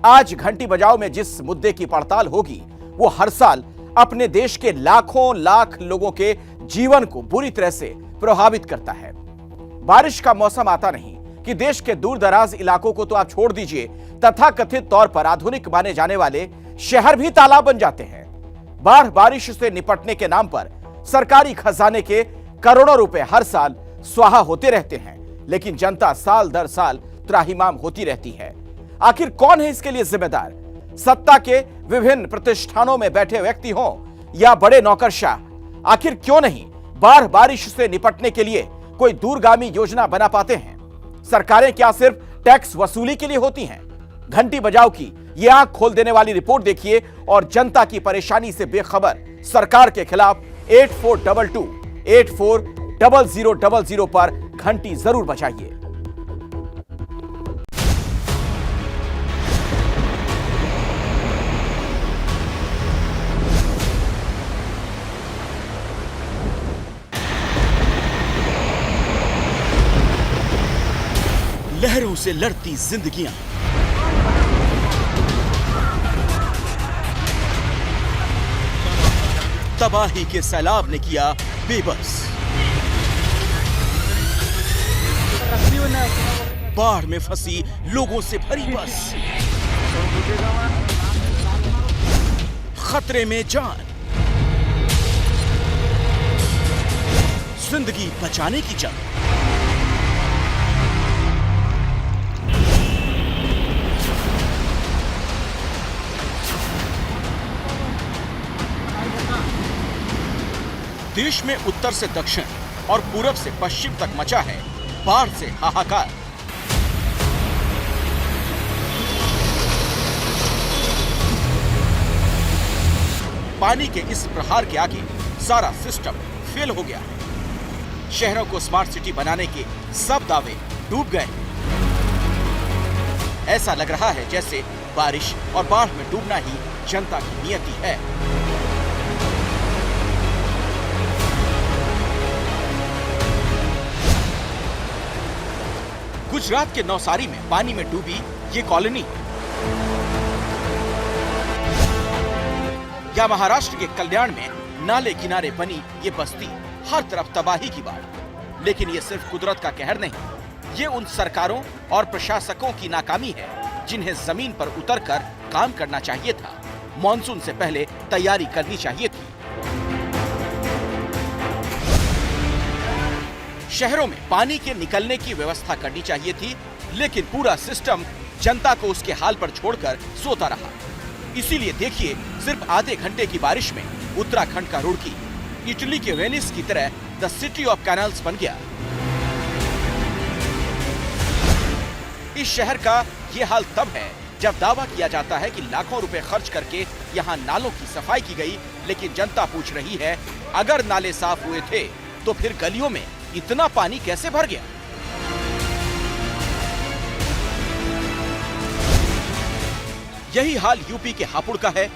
आज घंटी बजाओ में जिस मुद्दे की पड़ताल होगी वो हर साल अपने देश के लाखों लाख लोगों के जीवन को बुरी तरह से प्रभावित करता है। बारिश का मौसम आता नहीं कि देश के दूर दराज इलाकों को तो आप छोड़ दीजिए, तथाकथित तौर पर आधुनिक माने जाने वाले शहर भी तालाब बन जाते हैं। बाढ़ बारिश से निपटने के नाम पर सरकारी खजाने के करोड़ों रुपए हर साल स्वाहा होते रहते हैं, लेकिन जनता साल दर साल त्राहिमाम होती रहती है। आखिर कौन है इसके लिए जिम्मेदार? सत्ता के विभिन्न प्रतिष्ठानों में बैठे व्यक्ति हों या बड़े नौकरशाह? आखिर क्यों नहीं बाढ़ बारिश से निपटने के लिए कोई दूरगामी योजना बना पाते हैं? सरकारें क्या सिर्फ टैक्स वसूली के लिए होती हैं? घंटी बजाओ की ये आंख खोल देने वाली रिपोर्ट देखिए और जनता की परेशानी से बेखबर सरकार के खिलाफ 8422-840000 पर घंटी जरूर बजाइए। लहरों से लड़ती जिंदगियां, तबाही के सैलाब ने किया बेबस। बाढ़ में फंसी लोगों से भरी बस, खतरे में जान, जिंदगी बचाने की जंग। देश में उत्तर से दक्षिण और पूरब से पश्चिम तक मचा है बाढ़ से हाहाकार। पानी के इस प्रहार के आगे सारा सिस्टम फेल हो गया है। शहरों को स्मार्ट सिटी बनाने के सब दावे डूब गए। ऐसा लग रहा है जैसे बारिश और बाढ़ में डूबना ही जनता की नियति है। गुजरात के नवसारी में पानी में डूबी ये कॉलोनी, या महाराष्ट्र के कल्याण में नाले किनारे बनी ये बस्ती। हर तरफ तबाही की बाढ़। लेकिन ये सिर्फ कुदरत का कहर नहीं, ये उन सरकारों और प्रशासकों की नाकामी है जिन्हें जमीन पर उतरकर काम करना चाहिए था। मॉनसून से पहले तैयारी करनी चाहिए थी। शहरों में पानी के निकलने की व्यवस्था करनी चाहिए थी, लेकिन पूरा सिस्टम जनता को उसके हाल पर छोड़कर सोता रहा। इसीलिए देखिए, सिर्फ आधे घंटे की बारिश में उत्तराखंड का रुड़की इटली के वेनिस की तरह द सिटी ऑफ कैनाल्स बन गया। इस शहर का ये हाल तब है जब दावा किया जाता है कि लाखों रुपए खर्च करके यहाँ नालों की सफाई की गई, लेकिन जनता पूछ रही है, अगर नाले साफ हुए थे तो फिर गलियों में इतना पानी कैसे भर गया? यही हाल यूपी के हापुड़ का है।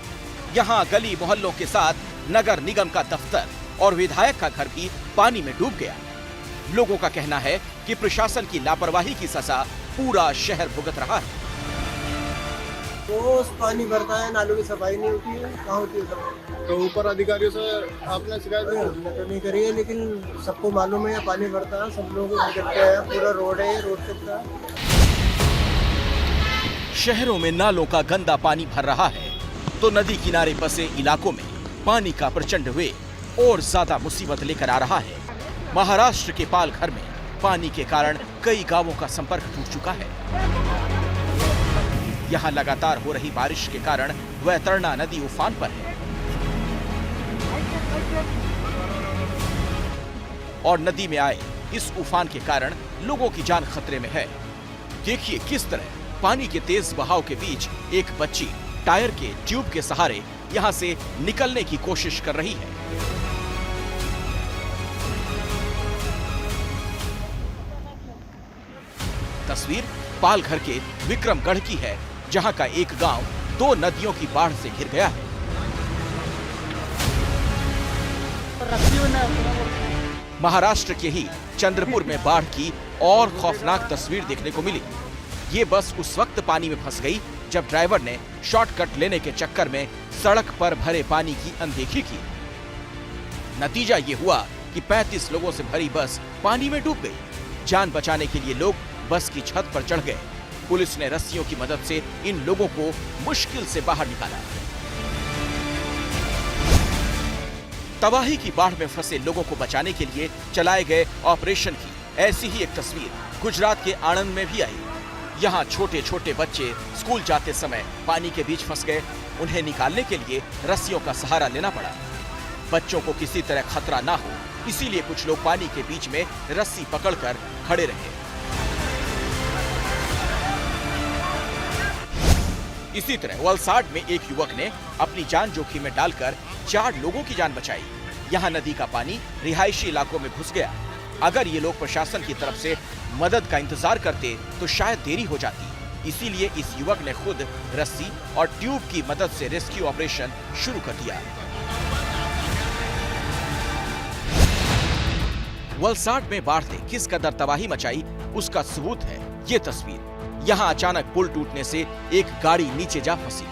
यहाँ गली मोहल्लों के साथ नगर निगम का दफ्तर और विधायक का घर भी पानी में डूब गया। लोगों का कहना है कि प्रशासन की लापरवाही की सजा पूरा शहर भुगत रहा है। रोज पानी भरता है, नालों की सफाई नहीं होती है। कहाँ होती है सफाई? तो ऊपर अधिकारियों से आपने शिकायत तो नहीं करी है, लेकिन सबको मालूम है यहाँ पानी भरता है, सब लोग देखते हैं। पूरा रोड है, रोड से पूरा। शहरों में नालों का गंदा पानी भर रहा है तो नदी किनारे बसे इलाकों में पानी का प्रचंड वेग और ज्यादा मुसीबत लेकर आ रहा है। महाराष्ट्र के पालघर में पानी के कारण कई गांवों का संपर्क टूट चुका है। यहाँ लगातार हो रही बारिश के कारण वैतरणा नदी उफान पर है और नदी में आए इस उफान के कारण लोगों की जान खतरे में है। देखिए किस तरह पानी के तेज बहाव के बीच एक बच्ची टायर के ट्यूब के सहारे यहाँ से निकलने की कोशिश कर रही है। तस्वीर पालघर के विक्रमगढ़ की है, जहां का एक गांव 2 नदियों की बाढ़ से घिर गया है। महाराष्ट्र के ही चंद्रपुर में बाढ़ की और खौफनाक तस्वीर देखने को मिली। ये बस उस वक्त पानी में फंस गई जब ड्राइवर ने शॉर्टकट लेने के चक्कर में सड़क पर भरे पानी की अनदेखी की। नतीजा ये हुआ कि 35 लोगों से भरी बस पानी में डूब गई। जान बचाने के लिए लोग बस की छत पर चढ़ गए। पुलिस ने रस्सियों की मदद से इन लोगों को मुश्किल से बाहर निकाला। तबाही की बाढ़ में फंसे लोगों को बचाने के लिए चलाए गए ऑपरेशन की ऐसी ही एक तस्वीर गुजरात के आणंद में भी आई। यहाँ छोटे छोटे बच्चे स्कूल जाते समय पानी के बीच फंस गए। उन्हें निकालने के लिए रस्सियों का सहारा लेना पड़ा। बच्चों को किसी तरह खतरा ना हो, इसीलिए कुछ लोग पानी के बीच में रस्सी पकड़कर खड़े रहे। इसी तरह वलसाड में एक युवक ने अपनी जान जोखिम में डालकर 4 लोगों की जान बचाई। यहाँ नदी का पानी रिहायशी इलाकों में घुस गया। अगर ये लोग प्रशासन की तरफ से मदद का इंतजार करते तो शायद देरी हो जाती। इसीलिए इस युवक ने खुद रस्सी और ट्यूब की मदद से रेस्क्यू ऑपरेशन शुरू कर दिया। वलसाड में बाढ़ ने किस कदर तबाही मचाई, उसका सबूत है ये तस्वीर। यहाँ अचानक पुल टूटने से एक गाड़ी नीचे जा फंसी।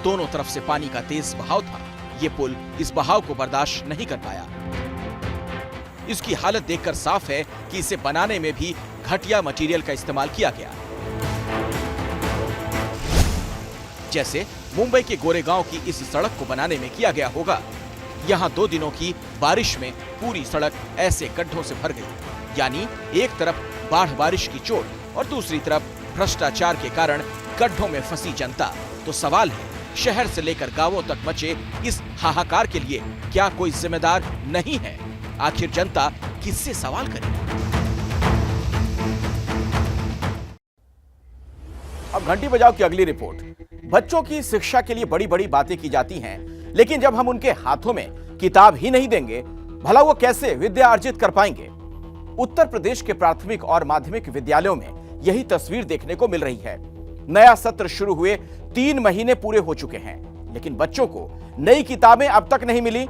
दोनों तरफ से पानी का तेज बहाव था। ये पुल इस बहाव को बर्दाश्त नहीं कर पाया। इसकी हालत देखकर साफ है कि इसे बनाने में भी घटिया मटेरियल का इस्तेमाल किया गया। जैसे मुंबई के गोरेगांव की इस सड़क को बनाने में किया गया होगा। यहाँ 2 दिनों की बारिश में पूरी सड़क ऐसे गड्ढों से भर गई। यानी एक तरफ बाढ़ बारिश की चोट और दूसरी तरफ भ्रष्टाचार के कारण गड्ढों में फंसी जनता। तो सवाल है, शहर से लेकर गांवों तक मचे इस हाहाकार के लिए क्या कोई जिम्मेदार नहीं है? आखिर जनता किससे सवाल करे? अब घंटी बजाओ की अगली रिपोर्ट। बच्चों की शिक्षा के लिए बड़ी बड़ी बातें की जाती हैं, लेकिन जब हम उनके हाथों में किताब ही नहीं देंगे, भला वो कैसे विद्या अर्जित कर पाएंगे? उत्तर प्रदेश के प्राथमिक और माध्यमिक विद्यालयों में यही तस्वीर देखने को मिल रही है। नया सत्र शुरू हुए 3 महीने पूरे हो चुके हैं, लेकिन बच्चों को नई किताबें अब तक नहीं मिली।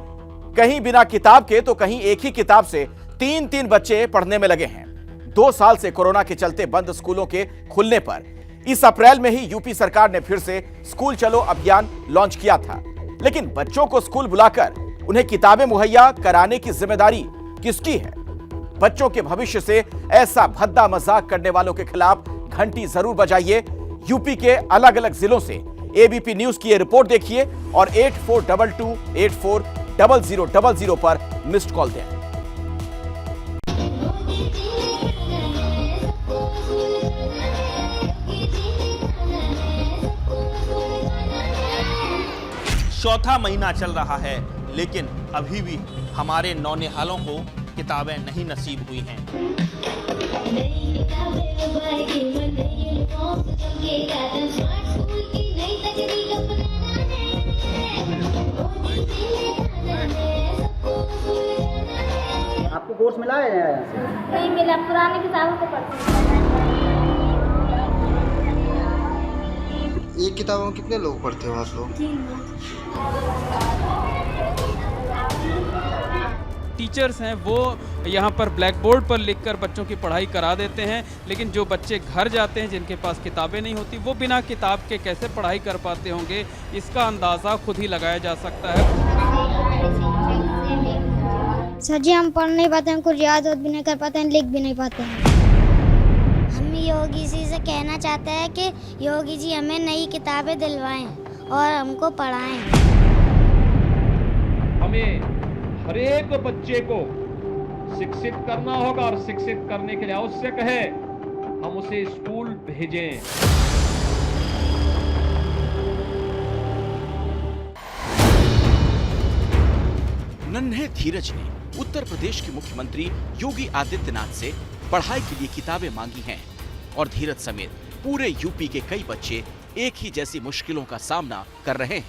कहीं बिना किताब के तो कहीं एक ही किताब से 3-3 बच्चे पढ़ने में लगे हैं। 2 साल से कोरोना के चलते बंद स्कूलों के खुलने पर इस अप्रैल में ही यूपी सरकार ने फिर से स्कूल चलो अभियान लॉन्च किया था। लेकिन बच्चों को स्कूल बुलाकर उन्हें किताबें मुहैया कराने की जिम्मेदारी किसकी है? बच्चों के भविष्य से ऐसा भद्दा मजाक करने वालों के खिलाफ घंटी जरूर बजाइए। यूपी के अलग अलग जिलों से एबीपी न्यूज की ये रिपोर्ट देखिए और 8422840000 पर मिस्ड कॉल दें। चौथा महीना चल रहा है, लेकिन अभी भी हमारे नौनिहालों को किताबें नहीं नसीब हुई हैं। आपको कोर्स मिला है? नहीं मिला, पुरानी किताबों को पढ़ते हैं। एक किताबों में कितने लोग पढ़ते हो आप लोग? टीचर्स हैं वो यहाँ पर ब्लैक बोर्ड पर लिखकर बच्चों की पढ़ाई करा देते हैं, लेकिन जो बच्चे घर जाते हैं जिनके पास किताबें नहीं होती, वो बिना किताब के कैसे पढ़ाई कर पाते होंगे, इसका अंदाज़ा खुद ही लगाया जा सकता है। सर जी, हम पढ़ नहीं पाते हैं, कुछ याद भी नहीं कर पाते हैं, लिख भी नहीं पाते हैं। हम योगी जी से कहना चाहते हैं कि योगी जी हमें नई किताबें दिलवाएं और हमको पढ़ाएं। हमें हर एक बच्चे को शिक्षित करना होगा और शिक्षित करने के लिए आवश्यक है हम उसे स्कूल भेजें। नन्हे धीरज ने उत्तर प्रदेश के मुख्यमंत्री योगी आदित्यनाथ से पढ़ाई के लिए किताबें मांगी हैं और धीरज समेत पूरे यूपी के कई बच्चे एक ही जैसी मुश्किलों का सामना कर रहे हैं।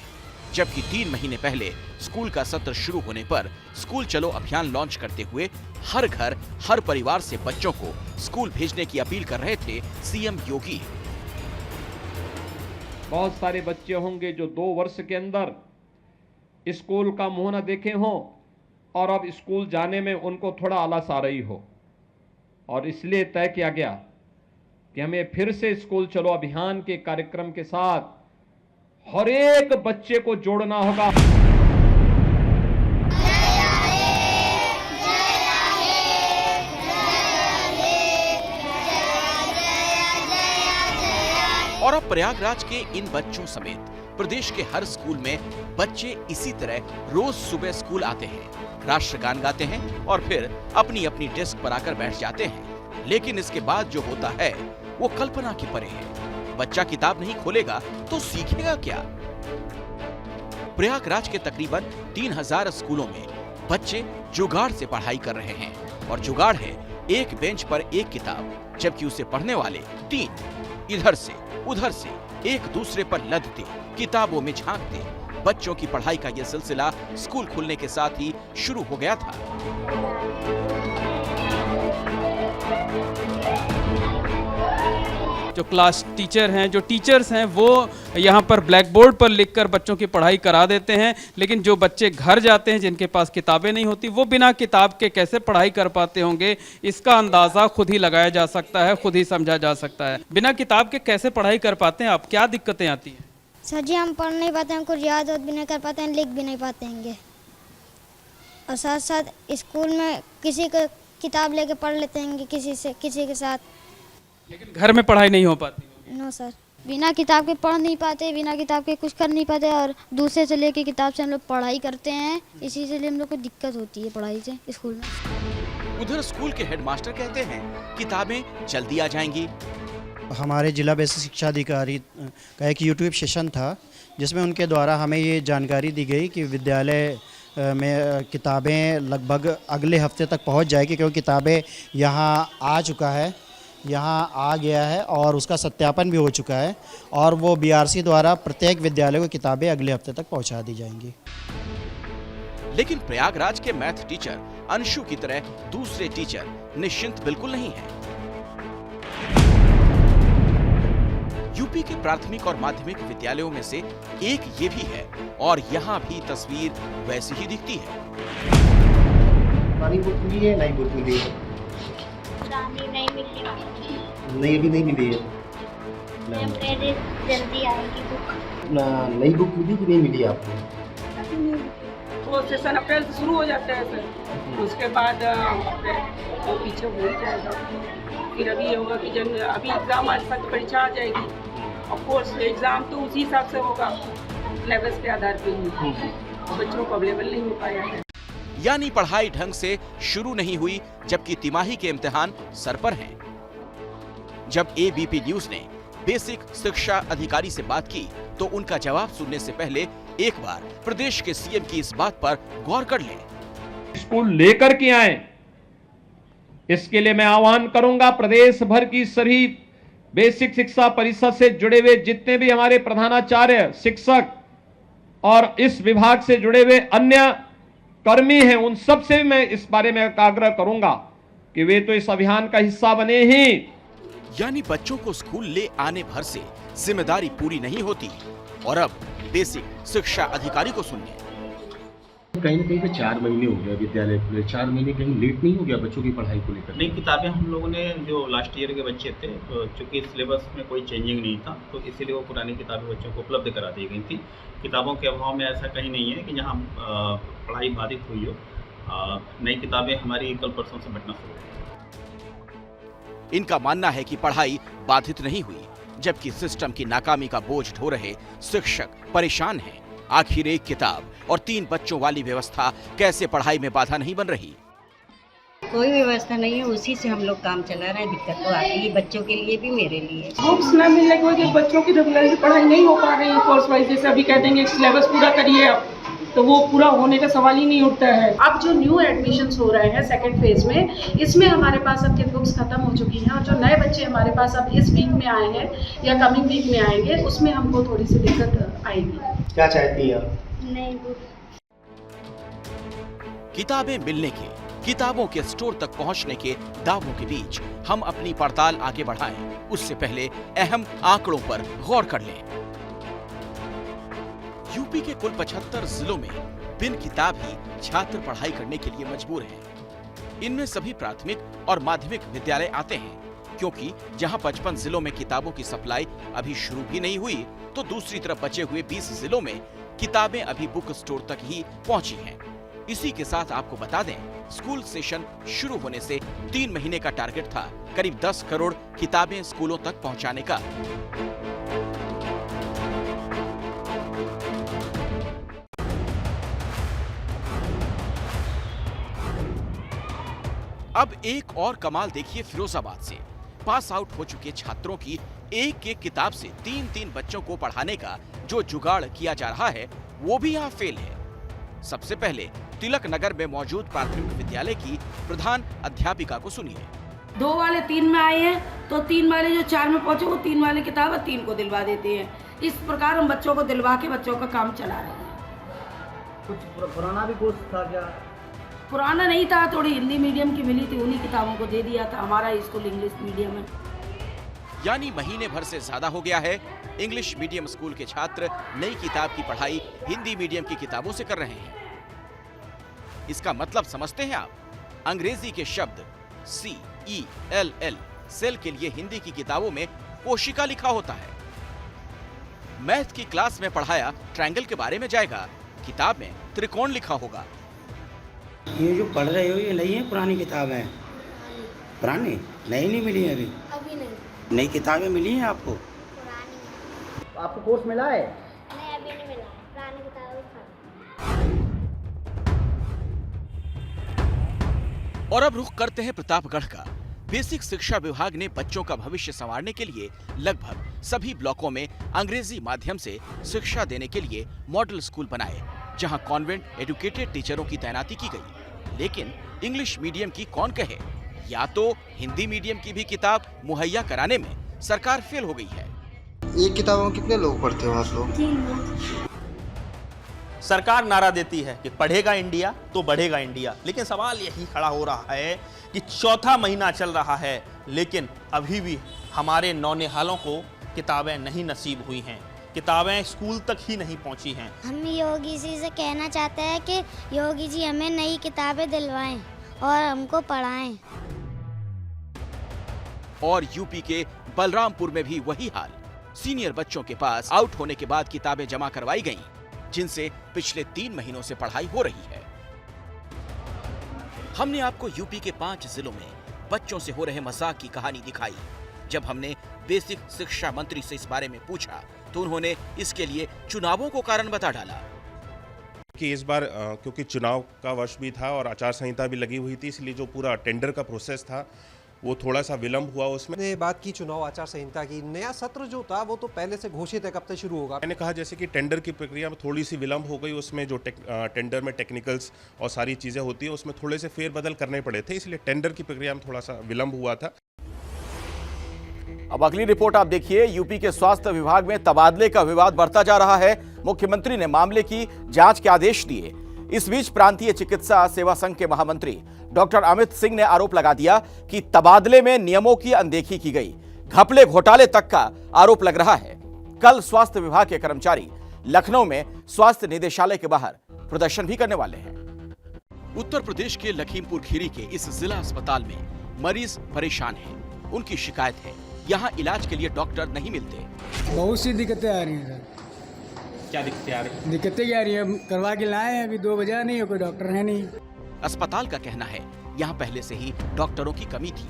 जबकि 3 महीने पहले स्कूल का सत्र शुरू होने पर स्कूल चलो अभियान लॉन्च करते हुए हर घर हर परिवार से बच्चों को स्कूल भेजने की अपील कर रहे थे सीएम योगी। बहुत सारे बच्चे होंगे जो 2 वर्ष के अंदर स्कूल का मुंह न देखे हों और अब स्कूल जाने में उनको थोड़ा आलस आ रही हो, और इसलिए तय किया गया कि हमें फिर से स्कूल चलो अभियान के कार्यक्रम के साथ हर एक बच्चे को जोड़ना होगा। और अब प्रयागराज के इन बच्चों समेत प्रदेश के हर स्कूल में बच्चे इसी तरह रोज सुबह स्कूल आते हैं, राष्ट्रगान गाते हैं और फिर अपनी अपनी डेस्क पर आकर बैठ जाते हैं। लेकिन इसके बाद जो होता है वो कल्पना के परे है। बच्चा किताब नहीं खोलेगा तो सीखेगा क्या? प्रयागराज के तकरीबन 3000 स्कूलों में बच्चे जुगाड़ से पढ़ाई कर रहे हैं और जुगाड़ है एक बेंच पर एक किताब, जबकि उसे पढ़ने वाले 3 इधर से उधर से एक दूसरे पर लदते, किताबों में झांकते। बच्चों की पढ़ाई का यह सिलसिला स्कूल खुलने के साथ ही शुरू हो गया था। जो क्लास टीचर हैं, जो टीचर्स हैं, वो यहाँ पर ब्लैक बोर्ड पर लिखकर बच्चों की पढ़ाई करा देते हैं, लेकिन जो बच्चे घर जाते हैं जिनके पास किताबें नहीं होती, वो बिना किताब के कैसे पढ़ाई कर पाते होंगे, इसका अंदाज़ा खुद ही लगाया जा सकता है, खुद ही समझा जा सकता है। बिना किताब के कैसे पढ़ाई कर पाते हैं आप? क्या दिक्कतें आती हैं? सर जी, हम पढ़ नहीं पाते हैं, कुछ याद भी नहीं कर पाते हैं, लिख भी नहीं पाते हैं। और साथ साथ स्कूल में किसी को किताब लेके पढ़ लेते हैं किसी के साथ, लेकिन घर में पढ़ाई नहीं हो पाती। नो सर, बिना किताब के पढ़ नहीं पाते, बिना किताब के कुछ कर नहीं पाते, और दूसरे से लेके किताब से हम लोग पढ़ाई करते हैं, इसी से हम लोग को दिक्कत होती है पढ़ाई से स्कूल में। उधर स्कूल के हेडमास्टर कहते हैं किताबें जल्दी आ जाएंगी। हमारे जिला बेसिक शिक्षा अधिकारी का एक यूट्यूब सेशन था जिसमें उनके द्वारा हमें ये जानकारी दी गई कि विद्यालय में किताबें लगभग अगले हफ्ते तक पहुंच जाएगी, क्योंकि किताबें यहाँ आ चुका है, यहाँ आ गया है और उसका सत्यापन भी हो चुका है, और वो बीआरसी द्वारा प्रत्येक विद्यालय को किताबें अगले हफ्ते तक पहुंचा दी जाएंगी। लेकिन प्रयागराज के मैथ टीचर अंशु की तरह दूसरे टीचर निश्चिंत बिल्कुल नहीं है। यूपी के प्राथमिक और माध्यमिक विद्यालयों में से एक ये भी है, और यहाँ भी तस्वीर वैसी ही दिखती है। पुरानी बुक मिली है, नई बुक मिली है? नहीं मिली, नई अभी नहीं मिली है। जल्दी आएगी बुक। नई बुक मिली कि नहीं मिली आपको? वो सेशन अप्रैल से शुरू हो जाता है सर, उसके बाद वो पीछे हो ही जाएगा। फिर अभी ये होगा कि जब अभी एग्ज़ाम आज तक परीक्षा आ जाएगी, ऑफ कोर्स एग्ज़ाम तो उसी हिसाब से होगा, लेवल्स के आधार पे ही, बच्चों को अवेलेबल नहीं हो पाया है। यानी पढ़ाई ढंग से शुरू नहीं हुई, जबकि तिमाही के इम्तिहान सर पर हैं। जब एबीपी न्यूज ने बेसिक शिक्षा अधिकारी से बात की तो उनका जवाब सुनने से पहले एक बार प्रदेश के सीएम की इस बात पर गौर कर लें। स्कूल लेकर के आए, इसके लिए मैं आह्वान करूंगा प्रदेश भर की सभी बेसिक शिक्षा परिषद से जुड़े हुए जितने भी हमारे प्रधानाचार्य, शिक्षक और इस विभाग से जुड़े हुए अन्य कर्मी हैं, उन सब से मैं इस बारे में आग्रह करूंगा कि वे तो इस अभियान का हिस्सा बने ही। यानी बच्चों को स्कूल ले आने भर से जिम्मेदारी पूरी नहीं होती। और अब बेसिक शिक्षा अधिकारी को सुनिए। कहीं न कहीं पे 4 महीने हो गए विद्यालय खुले, 4 महीने कहीं लेट नहीं हो गया बच्चों की पढ़ाई को लेकर? नहीं, किताबें हम लोगों ने जो लास्ट ईयर के बच्चे थे, तो चूँकि सिलेबस में कोई चेंजिंग नहीं था, तो इसीलिए वो पुरानी किताबें बच्चों को उपलब्ध करा दी गई थी। किताबों के अभाव में ऐसा कहीं नहीं है कि जहाँ पढ़ाई बाधित हुई हो। नई किताबें हमारी कल परसों से बंटना शुरू हुई। इनका मानना है कि पढ़ाई बाधित नहीं हुई, जबकि सिस्टम की नाकामी का बोझ ढो रहे शिक्षक परेशान हैं। आखिर एक किताब और 3 बच्चों वाली व्यवस्था कैसे पढ़ाई में बाधा नहीं बन रही? कोई व्यवस्था नहीं है, उसी से हम लोग काम चला रहे हैं। दिक्कत तो आती है बच्चों के लिए भी, मेरे लिए। बुक्स न मिलने की वजह बच्चों की रेगुलर पढ़ाई नहीं हो पा रही है। कोर्स वाइज जैसे अभी कह देंगे सिलेबस पूरा करिए आप, तो वो पूरा होने का सवाल ही नहीं उठता है। अब जो न्यू एडमिशन्स हो रहे हैं सेकंड फेज में, इसमें हमारे पास अब किट बुक्स खत्म हो चुकी हैं, और जो नए बच्चे हमारे पास अब इस वीक में आए हैं या कमिंग वीक में आएंगे, उसमें हमको थोड़ी सी दिक्कत आएगी। क्या चाहती है? नहीं बुक। किताबें मिलने के, किताबों के स्टोर तक पहुंचने के दावों के बीच हम अपनी पड़ताल आगे बढ़ाएं, उससे पहले अहम आंकड़ों पर गौर कर लें। यूपी के कुल 75 जिलों में बिन किताब ही छात्र पढ़ाई करने के लिए मजबूर हैं। इनमें सभी प्राथमिक और माध्यमिक विद्यालय आते हैं। क्योंकि जहां 55 जिलों में किताबों की सप्लाई अभी शुरू भी नहीं हुई, तो दूसरी तरफ बचे हुए 20 जिलों में किताबें अभी बुक स्टोर तक ही पहुंची हैं। इसी के साथ आपको बता दें, स्कूल सेशन शुरू होने से 3 महीने का टारगेट था करीब 10 करोड़ किताबें स्कूलों तक पहुंचाने का। अब एक और कमाल देखिए फिरोजाबाद से। पास आउट हो चुके छात्रों की एक किताब से 3-3 बच्चों को पढ़ाने का जो जुगाड़ किया जा रहा है, वो भी यहाँ फेल है। सबसे पहले तिलक नगर में मौजूद प्राथमिक विद्यालय की प्रधान अध्यापिका को सुनिए। 2 वाले 3 में आए हैं तो 3 वाले जो 4 में पहुंचे वो 3 वाले किताब 3 को दिलवा देते हैं। इस प्रकार हम बच्चों को दिलवा के बच्चों का काम चला रहे हैं। कुछ पुराना भी कोर्स था क्या? पुराना नहीं था, थोड़ी हिंदी मीडियम की मिली थी, उन्हीं किताबों को दे दिया था। हमारा स्कूल इंग्लिश मीडियम है। यानी महीने भर से ज्यादा हो गया है इंग्लिश मीडियम स्कूल के छात्र नई किताब की पढ़ाई हिंदी मीडियम की किताबों से कर रहे हैं। इसका मतलब समझते हैं आप? अंग्रेजी के शब्द CELL सेल के लिए हिंदी की किताबों में कोशिका लिखा होता है। मैथ की क्लास में पढ़ाया ट्रायंगल के बारे में जाएगा, किताब में त्रिकोण लिखा होगा। ये जो पढ़ रहे हो ये नई है पुरानी किताब है? पुरानी नई नहीं मिली है अभी नहीं। नई किताबें मिली हैं आपको? पुरानी। आपको कोर्स मिला है? नहीं अभी नहीं मिला, पुरानी किताबें। और अब रुख करते हैं प्रतापगढ़ का। बेसिक शिक्षा विभाग ने बच्चों का भविष्य संवारने के लिए लगभग सभी ब्लॉकों में अंग्रेजी माध्यम से शिक्षा देने के लिए मॉडल स्कूल बनाए, जहां कॉन्वेंट एजुकेटेड टीचरों की तैनाती की गई। लेकिन इंग्लिश मीडियम की कौन कहे, या तो हिंदी मीडियम की भी किताब मुहैया कराने में सरकार फेल हो गई है। एक किताबों में कितने लोग पढ़ते हो आप लोग? सरकार नारा देती है कि पढ़ेगा इंडिया तो बढ़ेगा इंडिया, लेकिन सवाल यही खड़ा हो रहा है कि 4था महीना चल रहा है, लेकिन अभी भी हमारे नौनिहालों को किताबें नहीं नसीब हुई हैं। किताबें स्कूल तक ही नहीं पहुंची हैं। हम योगी जी से कहना चाहते हैं कि योगी जी हमें नई किताबें दिलवाएं और हमको पढ़ाएं। और यूपी के बलरामपुर में भी वही हाल। सीनियर बच्चों के पास आउट होने के बाद किताबें जमा करवाई गईं, जिनसे पिछले 3 महीनों से पढ़ाई हो रही है। हमने आपको यूपी के 5 जिलों में बच्चों से हो रहे मजाक की कहानी दिखाई। जब हमने बेसिक शिक्षा मंत्री से इस बारे में पूछा तो उन्होंने इसके लिए चुनावों को कारण बता डाला कि इस बार क्योंकि चुनाव का वर्ष भी था और आचार संहिता भी लगी हुई थी, इसलिए जो पूरा टेंडर का प्रोसेस था वो थोड़ा सा विलंब हुआ। उसमें बात की चुनाव आचार संहिता की, नया सत्र जो था वो तो पहले से घोषित है, कब तक शुरू होगा? मैंने कहा जैसे कि टेंडर की प्रक्रिया में थोड़ी सी विलंब हो गई, उसमें जो टेंडर में टेक्निकल्स और सारी चीज़ें होती है उसमें थोड़े से फेरबदल करने पड़े थे, इसलिए टेंडर की प्रक्रिया में थोड़ा सा विलंब हुआ था। अब अगली रिपोर्ट आप देखिए। यूपी के स्वास्थ्य विभाग में तबादले का विवाद बढ़ता जा रहा है। मुख्यमंत्री ने मामले की जांच के आदेश दिए। इस बीच प्रांतीय चिकित्सा सेवा संघ के महामंत्री डॉक्टर अमित सिंह ने आरोप लगा दिया कि तबादले में नियमों की अनदेखी की गई। घपले घोटाले तक का आरोप लग रहा है। कल स्वास्थ्य विभाग के कर्मचारी लखनऊ में स्वास्थ्य निदेशालय के बाहर प्रदर्शन भी करने वाले हैं। उत्तर प्रदेश के लखीमपुर खीरी के इस जिला अस्पताल में मरीज परेशान हैं। उनकी शिकायत है यहाँ इलाज के लिए डॉक्टर नहीं मिलते। बहुत सी दिक्कतें आ रही हैं सर। क्या दिक्कतें आ रही हैं? दिक्कतें क्या आ रही है, करवा के लाए हैं, अभी 2 बजा नहीं है, कोई डॉक्टर है नहीं। अस्पताल का कहना है यहाँ पहले से ही डॉक्टरों की कमी थी।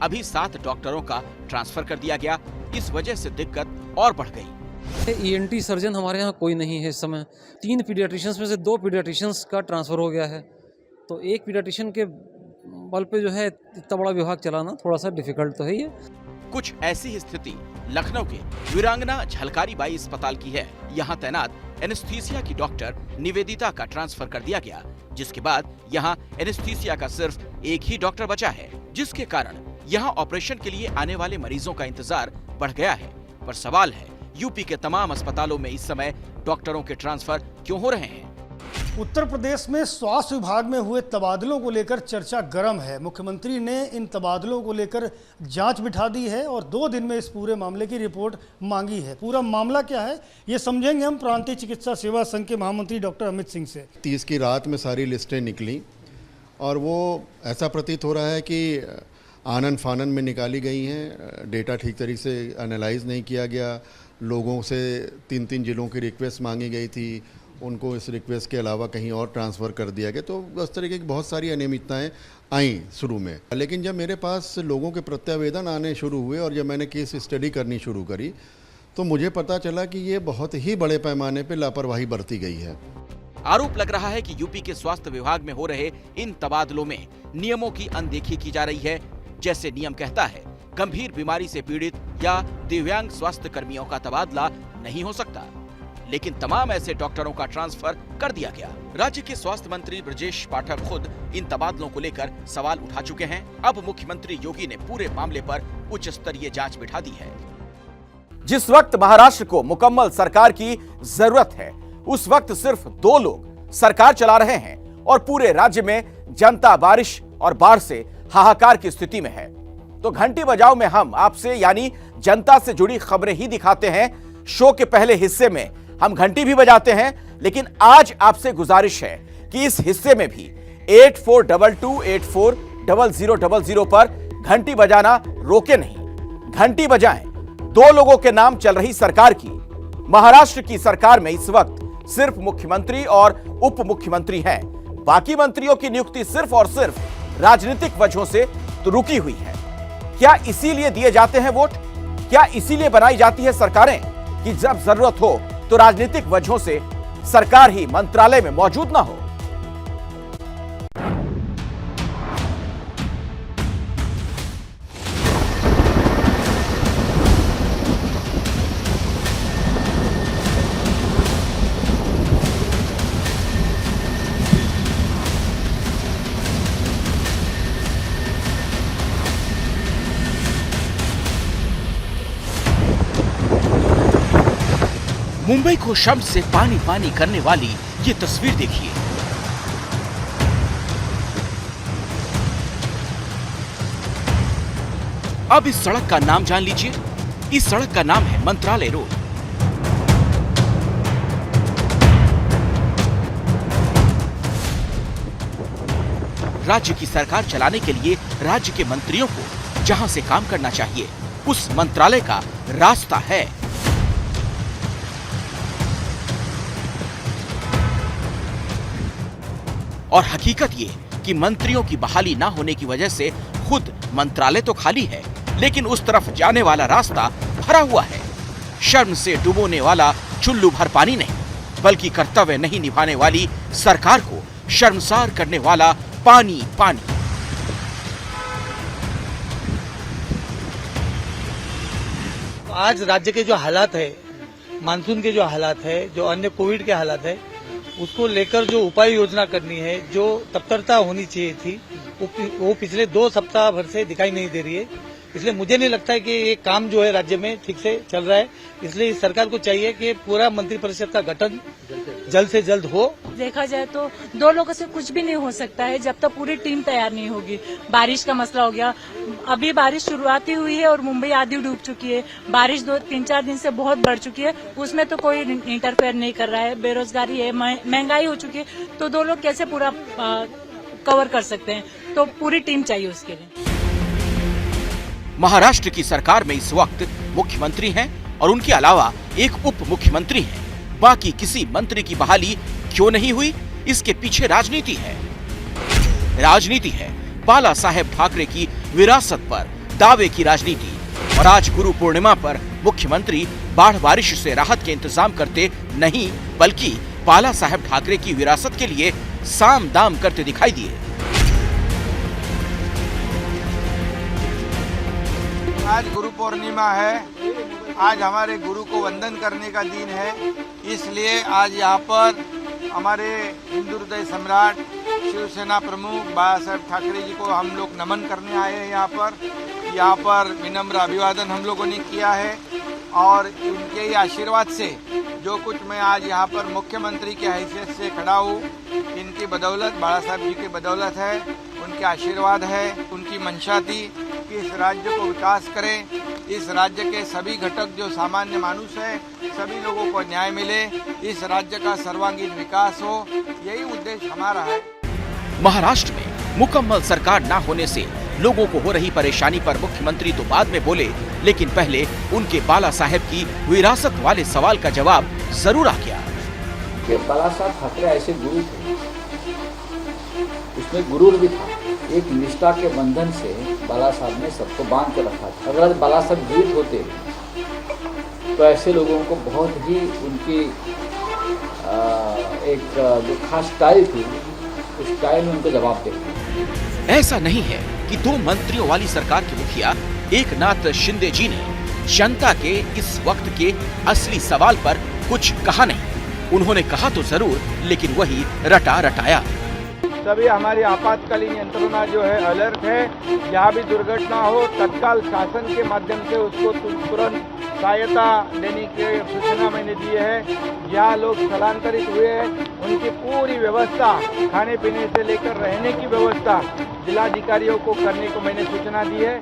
अभी 7 डॉक्टरों का ट्रांसफर कर दिया गया, इस वजह से दिक्कत और बढ़ गई। ENT सर्जन हमारे यहाँ कोई नहीं है इस समय। 3 पीडियाट्रिशियंस में से 2 पीडियाट्रिशियंस का ट्रांसफर हो गया है, तो एक पीडियाट्रिशियन के बल पे जो है इतना बड़ा विभाग चलाना थोड़ा सा डिफिकल्ट तो है ही है। कुछ ऐसी ही स्थिति लखनऊ के वीरांगना झलकारी बाई अस्पताल की है। यहाँ तैनात एनेस्थीसिया की डॉक्टर निवेदिता का ट्रांसफर कर दिया गया, जिसके बाद यहाँ एनेस्थीसिया का सिर्फ एक ही डॉक्टर बचा है, जिसके कारण यहाँ ऑपरेशन के लिए आने वाले मरीजों का इंतजार बढ़ गया है। पर सवाल है, यूपी के तमाम अस्पतालों में इस समय डॉक्टरों के ट्रांसफर क्यों हो रहे हैं? उत्तर प्रदेश में स्वास्थ्य विभाग में हुए तबादलों को लेकर चर्चा गर्म है। मुख्यमंत्री ने इन तबादलों को लेकर जांच बिठा दी है और 2 दिन में इस पूरे मामले की रिपोर्ट मांगी है। पूरा मामला क्या है ये समझेंगे हम प्रांतीय चिकित्सा सेवा संघ के महामंत्री डॉक्टर अमित सिंह से। 30 की रात में सारी लिस्टें निकली और वो ऐसा प्रतीत हो रहा है कि आनन फानन में निकाली गई हैं। डेटा ठीक तरीके से एनालाइज नहीं किया गया। लोगों से 3-3 जिलों की रिक्वेस्ट मांगी गई थी, उनको इस रिक्वेस्ट के अलावा कहीं और ट्रांसफ़र कर दिया गया। तो उस तरीके की बहुत सारी अनियमितताएं आई शुरू में, लेकिन जब मेरे पास लोगों के प्रत्यावेदन आने शुरू हुए और जब मैंने केस स्टडी करनी शुरू करी तो मुझे पता चला कि ये बहुत ही बड़े पैमाने पर लापरवाही बरती गई है। आरोप लग रहा है कि यूपी के स्वास्थ्य विभाग में हो रहे इन तबादलों में नियमों की अनदेखी की जा रही है। जैसे नियम कहता है, गंभीर बीमारी से पीड़ित या दिव्यांग स्वास्थ्य कर्मियों का तबादला नहीं हो सकता, लेकिन तमाम ऐसे डॉक्टरों का ट्रांसफर कर दिया गया। राज्य के स्वास्थ्य मंत्री ब्रजेश पाठक खुद इन तबादलों को लेकर सवाल उठा चुके हैं। अब मुख्यमंत्री योगी ने पूरे मामले पर उच्च स्तरीय जांच बिठा दी है। जिस वक्त महाराष्ट्र को मुकम्मल सरकार की जरूरत है, उस वक्त सिर्फ 2 लोग सरकार चला रहे हैं और पूरे राज्य में जनता बारिश और बाढ़ से हाहाकार की स्थिति में है। तो घंटी बजाओ में हम आपसे यानी जनता से जुड़ी खबरें ही दिखाते हैं। शो के पहले हिस्से में हम घंटी भी बजाते हैं, लेकिन आज आपसे गुजारिश है कि इस हिस्से में भी 8422840000 पर घंटी बजाना रोके नहीं, घंटी बजाएं। 2 लोगों के नाम चल रही सरकार की। महाराष्ट्र की सरकार में इस वक्त सिर्फ मुख्यमंत्री और उप मुख्यमंत्री हैं। बाकी मंत्रियों की नियुक्ति सिर्फ और सिर्फ राजनीतिक वजहों से तो रुकी हुई है। क्या इसीलिए दिए जाते हैं वोट? क्या इसीलिए बनाई जाती है सरकारें कि जब जरूरत हो तो राजनीतिक वजहों से सरकार ही मंत्रालय में मौजूद ना हो? मुंबई को शब्द से पानी पानी करने वाली ये तस्वीर देखिए। अब इस सड़क का नाम जान लीजिए। इस सड़क का नाम है मंत्रालय रोड। राज्य की सरकार चलाने के लिए राज्य के मंत्रियों को जहां से काम करना चाहिए, उस मंत्रालय का रास्ता है। और हकीकत ये कि मंत्रियों की बहाली ना होने की वजह से खुद मंत्रालय तो खाली है, लेकिन उस तरफ जाने वाला रास्ता भरा हुआ है। शर्म से डुबोने वाला चुल्लू भर पानी नहीं, बल्कि कर्तव्य नहीं निभाने वाली सरकार को शर्मसार करने वाला पानी पानी। आज राज्य के जो हालात है, मानसून के जो हालात है, जो अन्य कोविड के हालात है, उसको लेकर जो उपाय योजना करनी है, जो तत्परता होनी चाहिए थी, वो पिछले 2 सप्ताह भर से दिखाई नहीं दे रही है। इसलिए मुझे नहीं लगता है कि ये काम जो है राज्य में ठीक से चल रहा है। इसलिए इस सरकार को चाहिए कि पूरा मंत्रिपरिषद का गठन जल्द से जल्द हो। देखा जाए तो 2 लोगों से कुछ भी नहीं हो सकता है जब तक पूरी टीम तैयार नहीं होगी। बारिश का मसला हो गया, अभी बारिश शुरुआती हुई है और मुंबई आधी डूब चुकी है। बारिश 2-3-4 दिन से बहुत बढ़ चुकी है, उसमें तो कोई इंटरफेयर नहीं कर रहा है। बेरोजगारी है, महंगाई हो चुकी है, तो 2 लोग कैसे पूरा कवर कर सकते हैं? तो पूरी टीम चाहिए उसके लिए। महाराष्ट्र की सरकार में इस वक्त मुख्यमंत्री हैं और उनके अलावा एक उप मुख्यमंत्री हैं। बाकी किसी मंत्री की बहाली क्यों नहीं हुई? इसके पीछे राजनीति है। राजनीति है बाला साहेब ठाकरे की विरासत पर दावे की राजनीति। और आज गुरु पूर्णिमा पर मुख्यमंत्री बाढ़ बारिश से राहत के इंतजाम करते नहीं, बल्कि बाला साहेब ठाकरे की विरासत के लिए साम दाम करते दिखाई दिए। आज गुरु पूर्णिमा है, आज हमारे गुरु को वंदन करने का दिन है। इसलिए आज यहाँ पर हमारे हिंदू हृदय सम्राट शिवसेना प्रमुख बाला साहेब ठाकरे जी को हम लोग नमन करने आए हैं। यहाँ पर विनम्र अभिवादन हम लोगों ने किया है और उनके ही आशीर्वाद से जो कुछ मैं आज यहाँ पर मुख्यमंत्री के हैसियत से खड़ा हूँ, इनकी बदौलत, बाला साहेब जी की बदौलत है, उनके आशीर्वाद है। उनकी मंशा थी कि इस राज्य को विकास करें, इस राज्य के सभी घटक जो सामान्य मानुष है, सभी लोगों को न्याय मिले, इस राज्य का सर्वांगीण विकास हो, यही उद्देश्य हमारा है। महाराष्ट्र में मुकम्मल सरकार न होने से लोगों को हो रही परेशानी पर मुख्यमंत्री तो बाद में बोले, लेकिन पहले उनके बाला साहेब की विरासत वाले सवाल का जवाब जरूर आ गया। बाला साहब ठाकरे ऐसे गुरु थे, उसमें गुरूर भी था। एक निष्ठा के बंधन से बाला साहब ने सबको बांध कर रखा था। अगर बाला साहब जीवित होते तो ऐसे लोगों को बहुत ही उनकी एक जो खास स्टाइल थी, उस स्टाइल में उनको जवाब देते। ऐसा नहीं है कि 2 मंत्रियों वाली सरकार के मुखिया एकनाथ शिंदे जी ने जनता के इस वक्त के असली सवाल पर कुछ कहा नहीं। उन्होंने कहा तो जरूर, लेकिन वही रटा रटाया। सभी हमारी आपातकालीन यंत्रणा जो है अलर्ट है। जहाँ भी दुर्घटना हो तत्काल शासन के माध्यम से उसको तुरंत सहायता देने की सूचना मैंने दी है। जहाँ लोग स्थलांतरित हुए हैं उनकी पूरी व्यवस्था, खाने पीने से लेकर रहने की व्यवस्था जिलाधिकारियों को करने को मैंने सूचना दी है।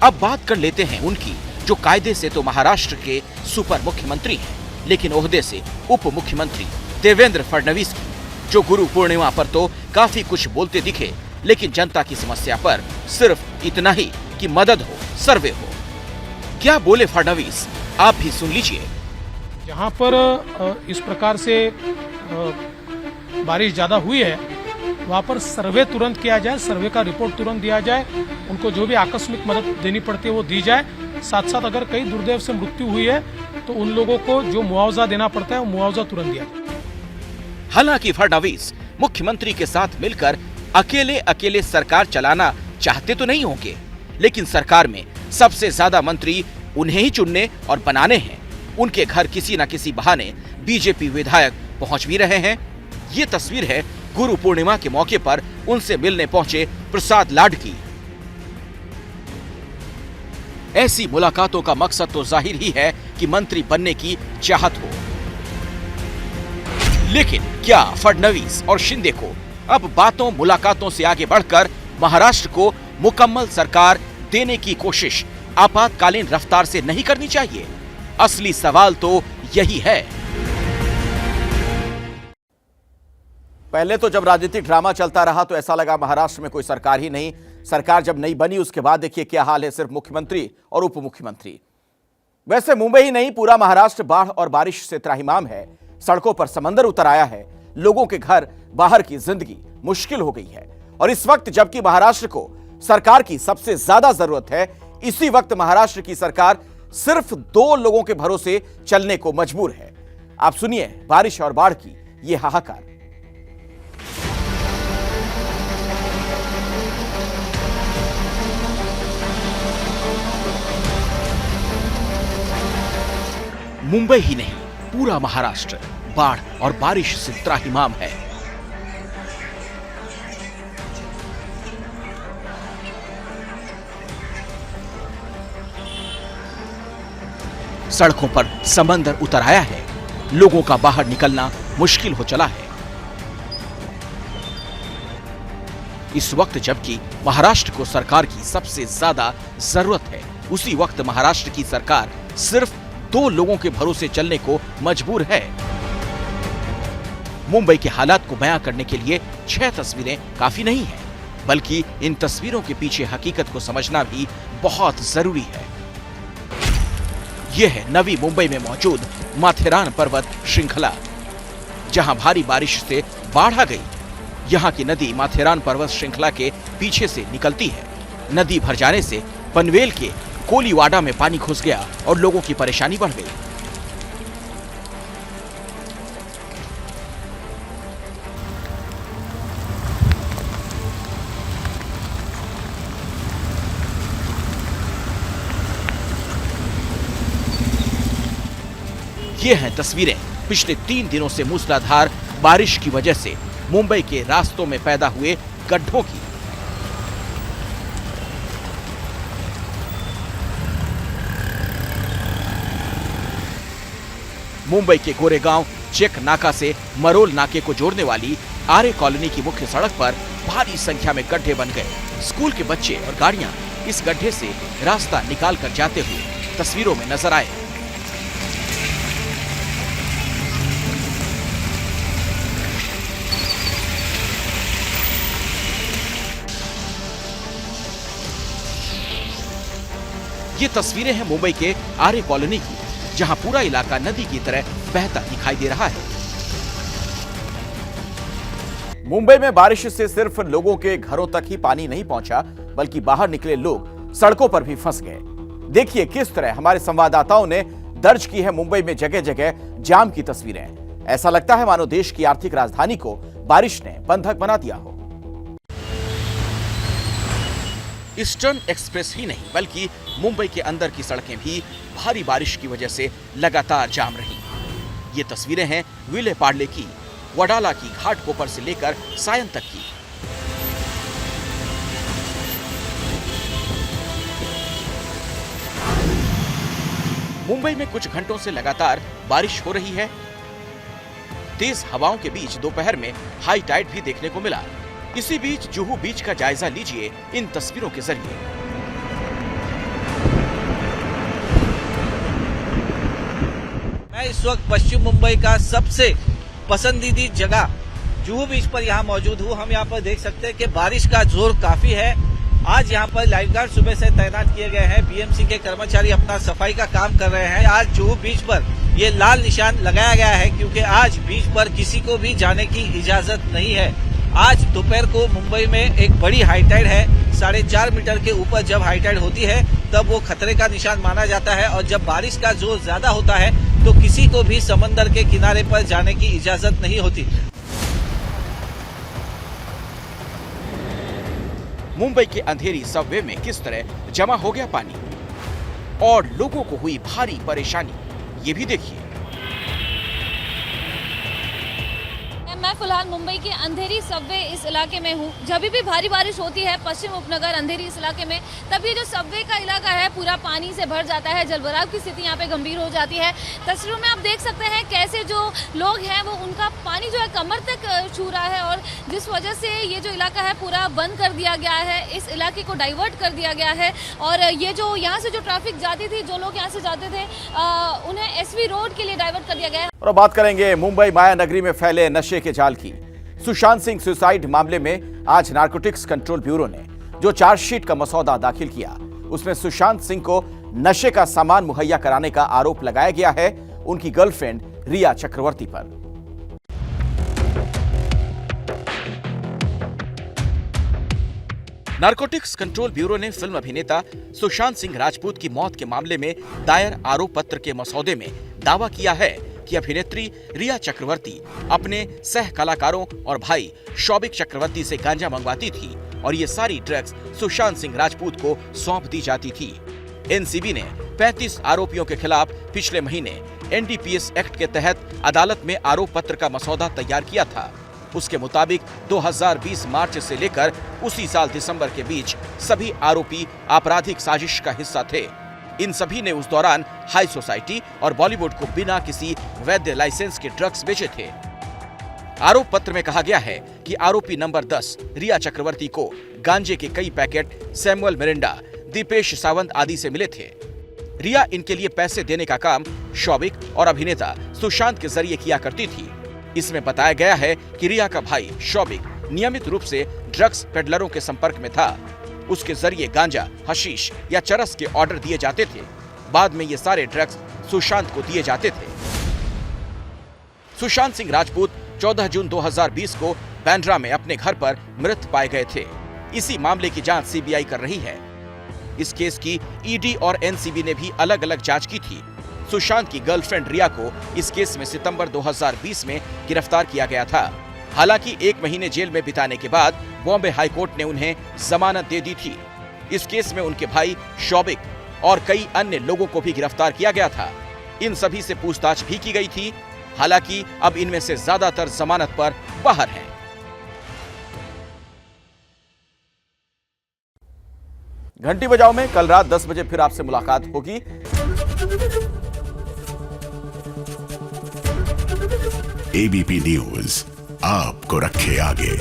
अब बात कर लेते हैं उनकी, जो कायदे से तो महाराष्ट्र के सुपर मुख्यमंत्री हैं, लेकिन ओहदे से उप मुख्यमंत्री देवेंद्र फडणवीस की, जो गुरु पूर्णिमा पर तो काफी कुछ बोलते दिखे, लेकिन जनता की समस्या पर सिर्फ इतना ही कि मदद हो, सर्वे हो। क्या बोले फडणवीस, आप भी सुन लीजिए। जहाँ पर इस प्रकार से बारिश ज्यादा हुई है, वहाँ पर सर्वे तुरंत किया जाए, सर्वे का रिपोर्ट तुरंत दिया जाए, उनको जो भी आकस्मिक मदद देनी पड़ती है वो दी जाए। साथ साथ अगर कई दुर्दैव से मृत्यु हुई है तो उन लोगों को जो मुआवजा देना पड़ता है वो मुआवजा तुरंत दिया जाए। हालांकि फडणवीस मुख्यमंत्री के साथ मिलकर अकेले अकेले सरकार चलाना चाहते तो नहीं होंगे, लेकिन सरकार में सबसे ज्यादा मंत्री उन्हें ही चुनने और बनाने हैं। उनके घर किसी न किसी बहाने बीजेपी विधायक पहुंच भी रहे हैं। ये तस्वीर है गुरु पूर्णिमा के मौके पर उनसे मिलने पहुंचे प्रसाद लाड की। ऐसी मुलाकातों का मकसद तो जाहिर ही है कि मंत्री बनने की चाहत हो। लेकिन क्या फडणवीस और शिंदे को अब बातों मुलाकातों से आगे बढ़कर महाराष्ट्र को मुकम्मल सरकार देने की कोशिश आपातकालीन रफ्तार से नहीं करनी चाहिए? असली सवाल तो यही है। पहले तो जब राजनीतिक ड्रामा चलता रहा तो ऐसा लगा महाराष्ट्र में कोई सरकार ही नहीं। सरकार जब नहीं बनी उसके बाद देखिए क्या हाल है, सिर्फ मुख्यमंत्री और उप मुख्यमंत्री। वैसे मुंबई ही नहीं, पूरा महाराष्ट्र बाढ़ और बारिश से त्राहिमाम है। सड़कों पर समंदर उतर आया है, लोगों के घर बाहर की जिंदगी मुश्किल हो गई है। और इस वक्त जबकि महाराष्ट्र को सरकार की सबसे ज्यादा जरूरत है, इसी वक्त महाराष्ट्र की सरकार सिर्फ 2 लोगों के भरोसे चलने को मजबूर है। आप सुनिए बारिश और बाढ़ की ये हाहाकार। मुंबई ही नहीं, पूरा महाराष्ट्र बाढ़ और बारिश से त्राहिमाम है। सड़कों पर समंदर उतर आया है, लोगों का बाहर निकलना मुश्किल हो चला है। इस वक्त जबकि महाराष्ट्र को सरकार की सबसे ज्यादा जरूरत है, उसी वक्त महाराष्ट्र की सरकार सिर्फ 2 लोगों के भरोसे चलने को मजबूर है। मुंबई के हालात को बयां करने के लिए 6 तस्वीरें काफी नहीं है, बल्कि इन तस्वीरों के पीछे हकीकत को समझना भी बहुत जरूरी है। यह है नवी मुंबई में मौजूद माथेरान पर्वत श्रृंखला, जहां भारी बारिश से बाढ़ आ गई। यहां की नदी माथेरान पर्वत श्रृंखला के पीछे से निकलती है। नदी भर जाने से पनवेल के कोलीवाडा में पानी घुस गया और लोगों की परेशानी बढ़ गई। ये हैं तस्वीरें पिछले 3 दिनों से मूसलाधार बारिश की वजह से मुंबई के रास्तों में पैदा हुए गड्ढों की। मुंबई के गोरेगांव चेक नाका से मरोल नाके को जोड़ने वाली आर्य कॉलोनी की मुख्य सड़क पर भारी संख्या में गड्ढे बन गए। स्कूल के बच्चे और गाड़ियां इस गड्ढे से रास्ता निकाल कर जाते हुए तस्वीरों में नजर आए। ये तस्वीरें हैं मुंबई के आर्य कॉलोनी की, जहां पूरा इलाका नदी की तरह बहता दिखाई दे रहा है। मुंबई में बारिश से सिर्फ लोगों के घरों तक ही पानी नहीं पहुंचा, बल्कि बाहर निकले लोग सड़कों पर भी फंस गए। देखिए किस तरह हमारे संवाददाताओं ने दर्ज की है मुंबई में जगह जगह जाम की तस्वीरें। ऐसा लगता है मानो देश की आर्थिक राजधानी को बारिश ने बंधक बना दिया हो। ईस्टर्न एक्सप्रेस ही नहीं बल्कि मुंबई के अंदर की सड़कें भी भारी बारिश की वजह से लगातार जाम रही। ये तस्वीरें हैं विले पार्ले की, वडाला की घाटकोपर से लेकर सायन तक की। मुंबई में कुछ घंटों से लगातार बारिश हो रही है। तेज हवाओं के बीच दोपहर में हाई टाइड भी देखने को मिला। इसी बीच जुहू बीच का जायजा लीजिए इन तस्वीरों के जरिए। मैं इस वक्त पश्चिम मुंबई का सबसे पसंदीदा जगह जुहू बीच पर यहाँ मौजूद हूँ। हम यहाँ पर देख सकते हैं कि बारिश का जोर काफी है। आज यहाँ पर लाइफगार्ड सुबह से तैनात किए गए हैं। बीएमसी के कर्मचारी अपना सफाई का काम कर रहे हैं। आज जुहू बीच पर ये लाल निशान लगाया गया है क्योंकि आज बीच पर किसी को भी जाने की इजाजत नहीं है। आज दोपहर को मुंबई में एक बड़ी हाईटाइड है। 4.5 मीटर के ऊपर जब हाईटाइड होती है तब वो खतरे का निशान माना जाता है और जब बारिश का जोर ज्यादा होता है तो किसी को भी समंदर के किनारे पर जाने की इजाजत नहीं होती। मुंबई के अंधेरी सबवे में किस तरह जमा हो गया पानी और लोगों को हुई भारी परेशानी, ये भी देखिए। मैं फिलहाल मुंबई के अंधेरी सबवे इस इलाके में हूँ। जब भी भारी बारिश होती है पश्चिम उपनगर अंधेरी इस इलाके में, तब ये जो सबवे का इलाका है पूरा पानी से भर जाता है। जलभराव की स्थिति यहाँ पे गंभीर हो जाती है। तस्वीरों में आप देख सकते हैं कैसे जो लोग हैं वो उनका पानी जो है कमर तक छू रहा है और जिस वजह से ये जो इलाका है पूरा बंद कर दिया गया है। इस इलाके को डाइवर्ट कर दिया गया है और ये जो यहाँ से जो ट्रैफिक जाती थी, जो लोग यहाँ से जाते थे उन्हें एसवी रोड के लिए डाइवर्ट कर दिया गया है। और अब बात करेंगे मुंबई माया नगरी में फैले नशे के जाल की। सुशांत सिंह सुसाइड मामले में आज नारकोटिक्स कंट्रोल ब्यूरो ने जो चार्जशीट का मसौदा दाखिल किया, उसमें सुशांत सिंह को नशे का सामान मुहैया कराने का आरोप लगाया गया है उनकी गर्लफ्रेंड रिया चक्रवर्ती पर। नारकोटिक्स कंट्रोल ब्यूरो ने फिल्म अभिनेता सुशांत सिंह राजपूत की मौत के मामले में दायर आरोप पत्र के मसौदे में दावा किया है कि अभिनेत्री रिया चक्रवर्ती अपने सह कलाकारों और भाई शौबिक चक्रवर्ती से गांजा मंगवाती थी और ये सारी ड्रग्स सुशांत सिंह राजपूत को सौंप दी जाती थी। एनसीबी ने 35 आरोपियों के खिलाफ पिछले महीने एनडीपीएस एक्ट के तहत अदालत में आरोप पत्र का मसौदा तैयार किया था। उसके मुताबिक 2020 मार्च से लेकर उसी साल दिसंबर के बीच सभी आरोपी आपराधिक साजिश का हिस्सा थे। इन सभी ने उस दौरान हाई सोसाइटी और बॉलीवुड को बिना किसी वैध लाइसेंस के ड्रग्स बेचे थे। आरोप पत्र में कहा गया है कि आरोपी नंबर 10 रिया चक्रवर्ती को गांजे के कई packet Samuel Miranda, Deepesh Sawant आदि से मिले थे। रिया इनके लिए पैसे देने का काम शौबिक और अभिनेता सुशांत के जरिए किया करती थी। इसमें बताया गया है कि रिया का भाई शौबिक नियमित रूप से ड्रग्स पेडलरों के संपर्क में था। उसके जरिए गांजा, हशीश या चरस के ऑर्डर दिए जाते थे। बाद में ये सारे ड्रग्स सुशांत को दिए जाते थे। सुशांत सिंह राजपूत 14 जून 2020 को बांद्रा में अपने घर पर मृत पाए गए थे। इसी मामले की जांच सीबीआई कर रही है। इस केस की ईडी और एनसीबी ने भी अलग अलग जांच की थी। सुशांत की गर्लफ्रेंड रिया को इस केस में सितंबर 2020 में गिरफ्तार किया गया था। हालांकि 1 महीने जेल में बिताने के बाद बॉम्बे हाईकोर्ट ने उन्हें जमानत दे दी थी। इस केस में उनके भाई शौबिक और कई अन्य लोगों को भी गिरफ्तार किया गया था। इन सभी से पूछताछ भी की गई थी। हालांकि अब इनमें से ज्यादातर जमानत पर बाहर हैं। घंटी बजाओ में कल रात 10 बजे फिर आपसे मुलाकात होगी। एबीपी न्यूज आपको रखे आगे।